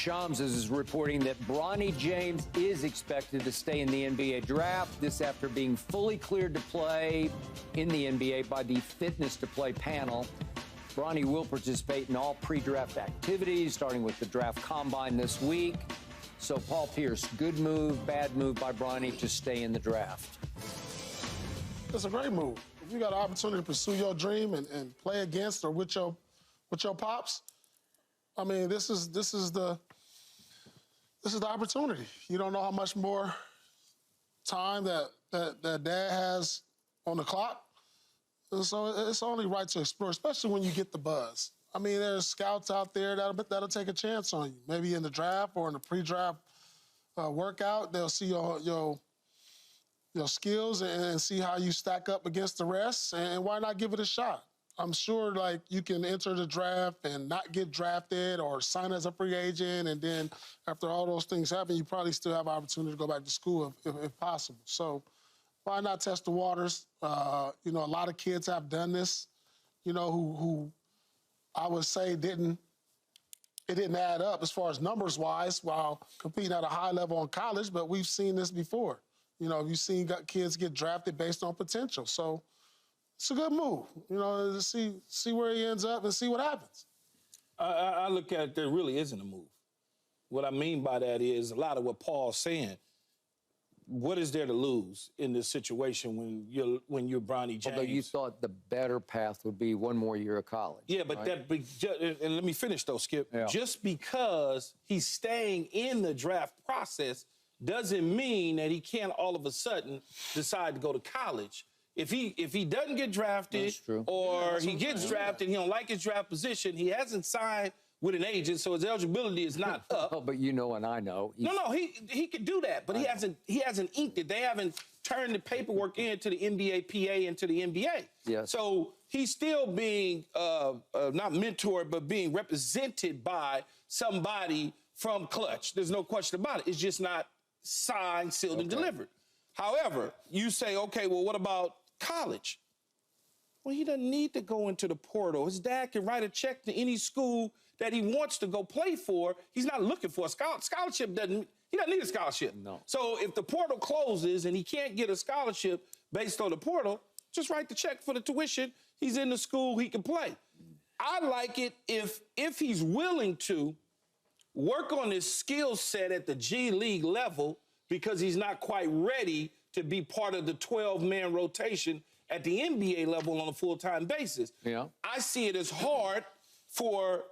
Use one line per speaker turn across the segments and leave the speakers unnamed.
Shams is reporting that Bronny James is expected to stay in the NBA draft. This after being fully cleared to play in the NBA by the Fitness to Play panel. Bronny will participate in all pre-draft activities, starting with the draft combine this week. So, Paul Pierce, good move, bad move by Bronny to stay in the draft?
It's a great move. If you got an opportunity to pursue your dream and play against or with your pops, I mean, this is the opportunity. You don't know how much more time that dad has on the clock. So it's only right to explore, especially when you get the buzz. I mean, there's scouts out there that'll take a chance on you. Maybe in the draft or in the pre-draft workout, they'll see your skills and see how you stack up against the rest. And why not give it a shot? I'm sure, like, you can enter the draft and not get drafted or sign as a free agent, and then after all those things happen, you probably still have an opportunity to go back to school if possible. So why not test the waters? A lot of kids have done this, who I would say it didn't add up as far as numbers-wise while competing at a high level in college, but we've seen this before. You've seen kids get drafted based on potential. So it's a good move, to see where he ends up and see what happens.
I look at it, there really isn't a move. What I mean by that is a lot of what Paul's saying. What is there to lose in this situation when you're Bronny James?
Although you thought the better path would be one more year of college.
Yeah, but
right?
And let me finish though, Skip.
Yeah.
Just because he's staying in the draft process doesn't mean that he can't all of a sudden decide to go to college. If he doesn't get drafted or he gets drafted, he don't like his draft position, he hasn't signed with an agent, so his eligibility is not up.
Oh, but you know and I know.
No, he could do that, but he hasn't inked it. They haven't turned the paperwork into the NBA PA into the NBA.
Yes.
So he's still being not mentored, but being represented by somebody from Clutch. There's no question about it. It's just not signed, sealed, and delivered. However, you say, okay, well, what about college? Well, he doesn't need to go into the portal. His dad can write a check to any school that he wants to go play for. He's not looking for a scholarship. He doesn't need a scholarship.
No.
So if the portal closes and he can't get a scholarship based on the portal, just write the check for the tuition. He's in the school, he can play. I like it if he's willing to work on his skill set at the G League level because he's not quite ready to be part of the 12-man rotation at the NBA level on a full-time basis.
Yeah.
I see it as hard for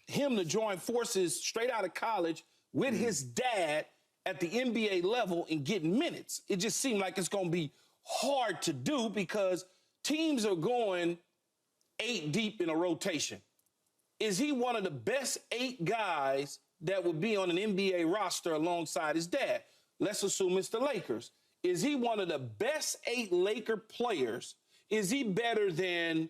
him to join forces straight out of college with his dad at the NBA level and getting minutes. It just seemed like it's going to be hard to do because teams are going 8 deep in a rotation. Is he one of the best 8 guys that would be on an NBA roster alongside his dad? Let's assume it's the Lakers. Is he one of the best 8 Laker players? Is he better than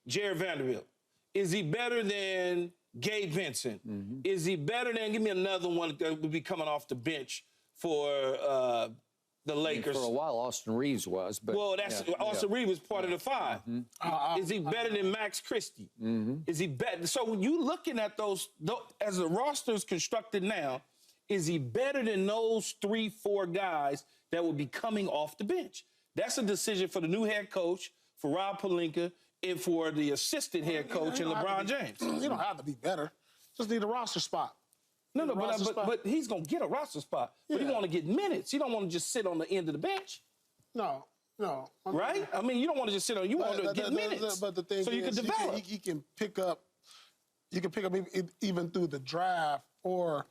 Jared Vanderbilt? Is he better than Gabe Vincent? Mm-hmm. Is he better than, give me another one that would be coming off the bench for the Lakers?
For a while, Austin Reeves was. But
well, Austin Reeves was part of the 5. Mm-hmm. Is he better than Max Christie? Mm-hmm. Is he better? So when you looking at those, as the roster is constructed now, is he better than those 3, 4 guys that will be coming off the bench? That's a decision for the new head coach, for Rob Pelinka, and for the assistant head coach and LeBron James.
You don't have to be better. Just need a roster spot.
But he's going to get a roster spot. Yeah. But he want to get minutes. He don't want to just sit on the end of the bench.
No.
Right? I mean, you don't want to just sit on. You want to get minutes.
But the thing
so you
is,
can develop.
He can pick up. You can pick up even through the draft or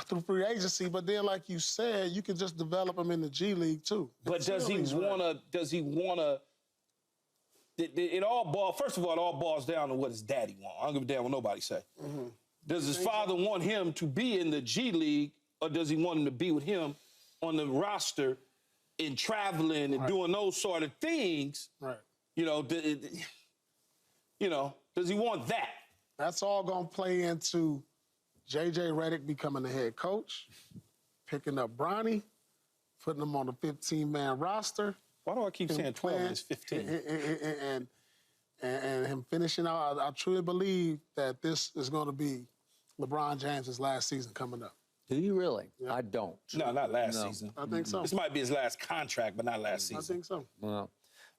through free agency. But then, like you said, you can just develop him in the G League too.
But does he want to? It all first of all, it all boils down to what his daddy wants. I don't give a damn what nobody say. Mm-hmm. Does his father want him to be in the G League, or does he want him to be with him on the roster and traveling and doing those sort of things?
Right.
Does he want that?
That's all going to play into J.J. Redick becoming the head coach, picking up Bronny, putting him on the 15-man roster.
Why do I keep saying 12 is 15?
and him finishing out, I truly believe that this is going to be LeBron James' last season coming up.
Do you really? Yeah. I don't.
No, not last season.
I think so.
This might be his last contract, but not last season.
I think so.
Well,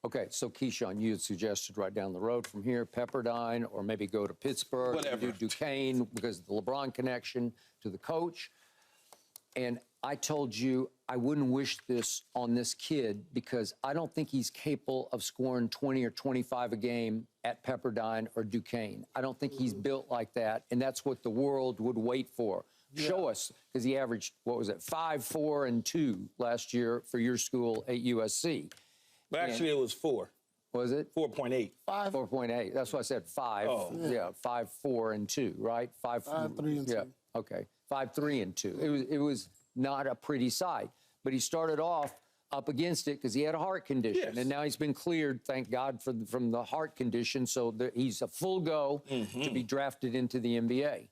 okay, so Keyshawn, you had suggested right down the road from here, Pepperdine, or maybe go to Pittsburgh.
Whatever.
Do Duquesne because of the LeBron connection to the coach. And I told you I wouldn't wish this on this kid because I don't think he's capable of scoring 20 or 25 a game at Pepperdine or Duquesne. I don't think he's built like that, and that's what the world would wait for. Yeah. Show us, because he averaged, 5, 4, and 2 last year for your school at USC.
But actually, it was 4.
Was it?
4.8.
4.8. That's what I said. 5.
Oh.
Yeah, 5, 4, and 2, right? 5,
3, and 2.
Yeah, okay. 5, 3, and 2. It was not a pretty sight. But he started off up against it because he had a heart condition.
Yes.
And now he's been cleared, thank God, from the heart condition. So he's a full go to be drafted into the NBA.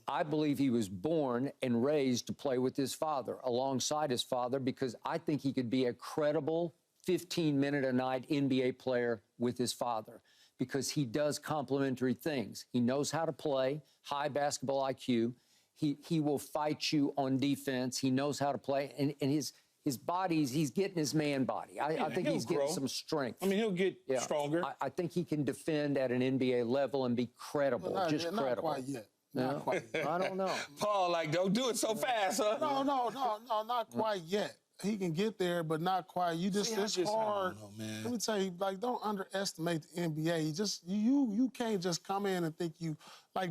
I believe he was born and raised to play with his father, alongside his father, because I think he could be a credible 15-minute-a-night NBA player with his father, because he does complementary things. He knows how to play, high basketball IQ. He will fight you on defense. He knows how to play, and his body, he's getting his man body. I think he's getting some strength.
I mean, he'll get stronger.
I think he can defend at an NBA level and be credible, just credible.
Not quite yet. Not quite yet.
I don't know.
Paul, don't do it so fast, huh?
No, not quite yet. He can get there, but not quite. It's hard.
I don't know, man.
Let me tell you, don't underestimate the NBA. You can't just come in and think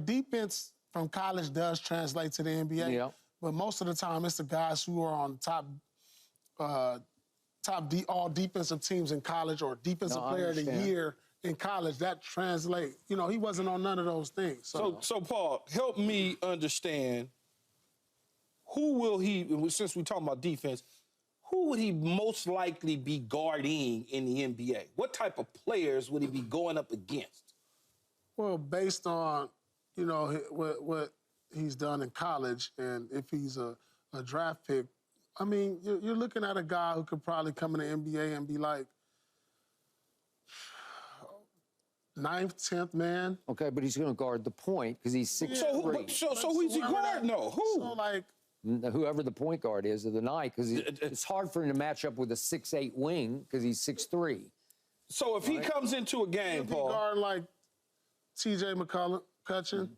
defense from college does translate to the NBA.
Yeah.
But most of the time, it's the guys who are on top all defensive teams in college or defensive player of the year in college that translate. He wasn't on none of those things.
So Paul, help me understand, who will he, since we're talking about defense, who would he most likely be guarding in the NBA? What type of players would he be going up against?
Well, based on, what he's done in college, and if he's a draft pick, I mean, you're looking at a guy who could probably come in the NBA and be like 9th, 10th man.
Okay, but he's going to guard the point because he's 6'3".
So who's he guard? No, who?
So
whoever the point guard is of the night, because it's hard for him to match up with a 6'8" wing because he's 6'3".
So if he comes into a game,
Paul,
Paul,
guard like T.J. McCutcheon,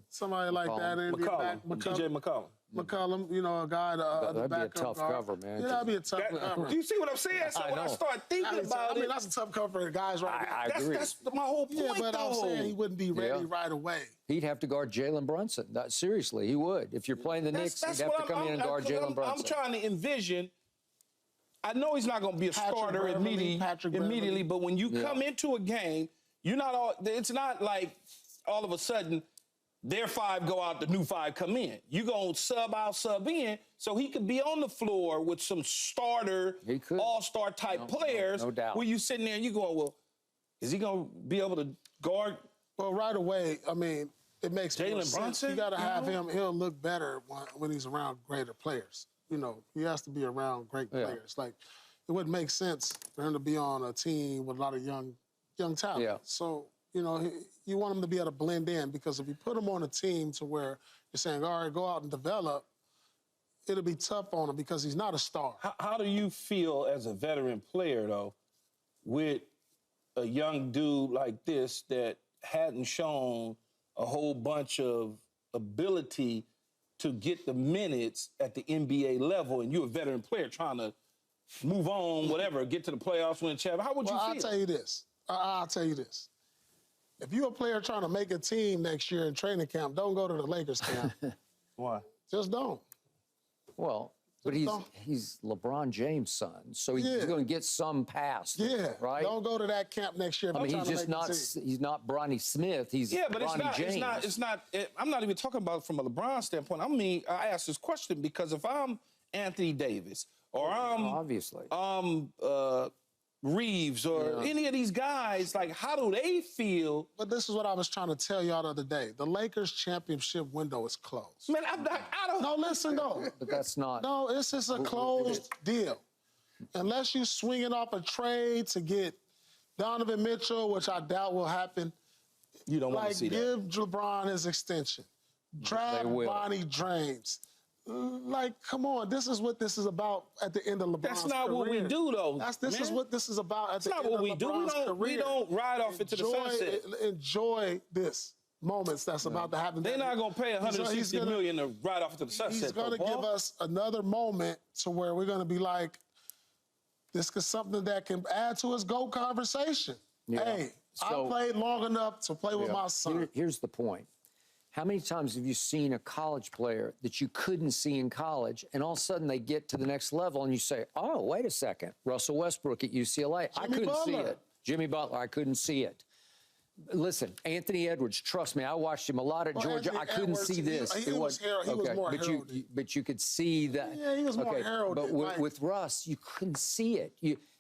somebody like that, and
T.J. McCollum.
McCollum, a guy to
that'd be a tough cover, man.
Yeah, that'd be a tough cover.
Do you see what I'm saying? So when I start thinking about it,
that's a tough cover for the guys right now.
I agree.
That's my whole point,
Yeah, but I'm saying he wouldn't be ready right away.
He'd have to guard Jalen Brunson. Seriously, he would. If you're playing the Knicks, he'd have to come in and guard Jalen Brunson.
I'm trying to envision. I know he's not going to be a starter immediately, but when you come into a game, it's not like all of a sudden their 5 go out, the new 5 come in. You're going to sub out, sub in, so he could be on the floor with some starter, all-star type players.
No doubt.
Where you sitting there and you're going, well, is he going to be able to guard?
Well, right away, I mean, it makes
Jalen Brunson.
You got to have him. He'll look better when he's around greater players. He has to be around great players. It wouldn't make sense for him to be on a team with a lot of young talent.
Yeah.
So, you want him to be able to blend in, because if you put him on a team to where you're saying, all right, go out and develop, it'll be tough on him because he's not a star.
How do you feel as a veteran player, though, with a young dude like this that hadn't shown a whole bunch of ability to get the minutes at the NBA level, and you're a veteran player trying to move on, whatever, get to the playoffs, win a championship? How would you feel?
I'll tell you this. If you're a player trying to make a team next year in training camp, don't go to the Lakers camp.
Why?
Just don't.
Well, but he's LeBron James' son, so he's going to get some pass.
Yeah,
right.
Don't go to that camp next year.
I mean, he's not Bronny Smith. He's
but
Bronny James.
It's not. I'm not even talking about it from a LeBron standpoint. I mean, I asked this question because if I'm Anthony Davis or I'm Reeves or any of these guys, how do they feel?
But this is what I was trying to tell y'all the other day. The Lakers championship window is closed.
Man, I don't.
No, listen, though.
But that's not.
No, it's just a closed deal. Unless you swing it off a trade to get Donovan Mitchell, which I doubt will happen.
You don't want to see that.
Give LeBron his extension. Draft Bronny James. Like, come on. This is what this is about at the end of LeBron's career.
That's not what we do, though.
This is what this is about at the end of LeBron's career.
We don't ride off into the sunset.
Enjoy this moments that's about to happen.
They're not going to pay $160 million to ride off into the sunset.
He's going to give us another moment to where we're going to be like, this is something that can add to his GOAT conversation. Yeah. Hey, I played long enough to play with my son.
Here's the point. How many times have you seen a college player that you couldn't see in college, and all of a sudden they get to the next level, and you say, oh, wait a second, Russell Westbrook at UCLA. I couldn't see it. Jimmy Butler, I couldn't see it. Listen, Anthony Edwards, trust me, I watched him a lot at Georgia.
Anthony
I couldn't see this.
He was more heralded.
But you could see that.
Yeah, he was more heralded.
But with Russ, you couldn't see it.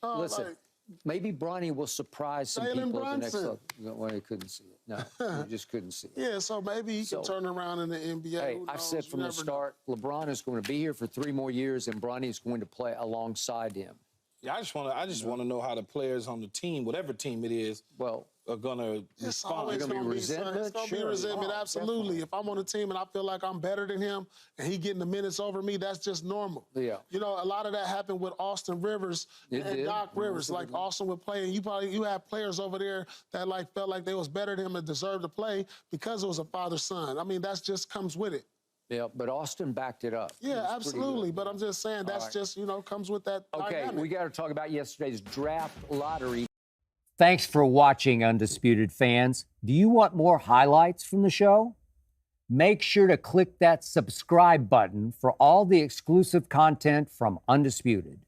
Listen, maybe Bronny will surprise some people at the next level. Well, he couldn't see it. No, you just couldn't see it.
Yeah, so maybe he can turn around in the NBA.
Hey, I said from the start, LeBron is going to be here for 3 more years, and Bronny is going to play alongside him.
Yeah, I just want to know how the players on the team, whatever team it is, are going to respond.
It's going to be resentment. It's going to be resentment, absolutely.
Definitely.
If I'm on a team and I feel like I'm better than him and he getting the minutes over me, that's just normal.
Yeah.
You know, a lot of that happened with Austin Rivers and Doc Rivers. Like Austin would play, and you have players over there that like felt like they was better than him and deserved to play because it was a father-son. I mean, that just comes with it.
Yeah, but Austin backed it up.
Yeah, absolutely. But I'm just saying that's just, comes with that dynamic.
We got to talk about yesterday's draft lottery. Thanks for watching, Undisputed fans. Do you want more highlights from the show? Make sure to click that subscribe button for all the exclusive content from Undisputed.